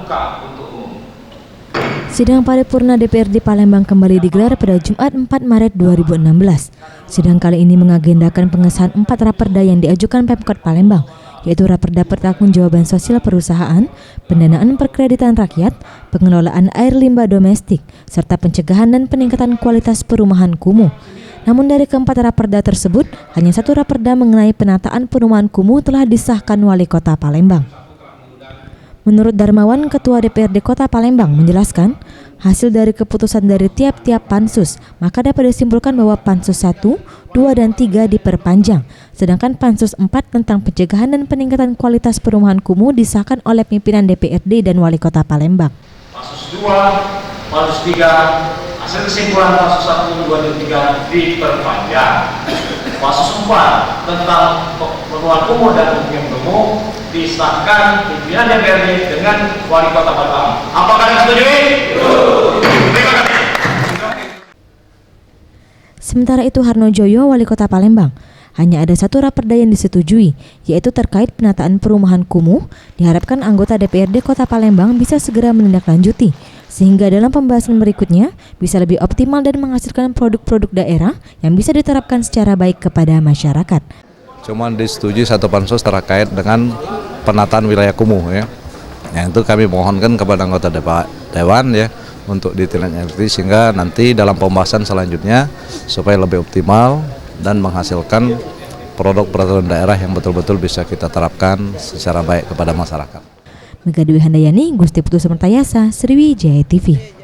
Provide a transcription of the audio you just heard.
terbuka untuk umum. Sidang paripurna DPRD Palembang kembali digelar pada Jumat 4 Maret 2016. Sidang kali ini mengagendakan pengesahan 4 raperda yang diajukan Pemkot Palembang, yaitu raperda pertanggungjawaban sosial perusahaan, pendanaan perkreditan rakyat, pengelolaan air limbah domestik, serta pencegahan dan peningkatan kualitas perumahan kumuh. Namun dari keempat raperda tersebut, hanya satu raperda mengenai penataan perumahan kumuh telah disahkan Wali Kota Palembang. Menurut Darmawan, Ketua DPRD Kota Palembang menjelaskan, hasil dari keputusan dari tiap-tiap pansus, maka dapat disimpulkan bahwa pansus 1, 2, dan 3 diperpanjang, sedangkan pansus 4 tentang pencegahan dan peningkatan kualitas perumahan kumuh disahkan oleh pimpinan DPRD dan Wali Kota Palembang. Pansus 2, pansus 3, hasil kesimpulan pansus 1, 2, dan 3 diperpanjang. Pansus 4 tentang perumahan kumuh dan pemukiman kumuh disahkan pimpinan DPRD dengan Wali Kota Palembang. Apakah disetujui? Terima kasih. Sementara itu Harno Joyo, Wali Kota Palembang, hanya ada satu raperda yang disetujui, yaitu terkait penataan perumahan kumuh. Diharapkan anggota DPRD Kota Palembang bisa segera menindaklanjuti, sehingga dalam pembahasan berikutnya bisa lebih optimal dan menghasilkan produk-produk daerah yang bisa diterapkan secara baik kepada masyarakat. Cuman disetujui satu pansus terkait dengan penataan wilayah kumuh ya. Yang itu kami mohonkan kepada anggota Dewan ya untuk ditindaklanjuti sehingga nanti dalam pembahasan selanjutnya supaya lebih optimal dan menghasilkan produk peraturan daerah yang betul-betul bisa kita terapkan secara baik kepada masyarakat. Mega Dwi Handayani, Gusti Putu Semertayasa, Sriwijaya TV.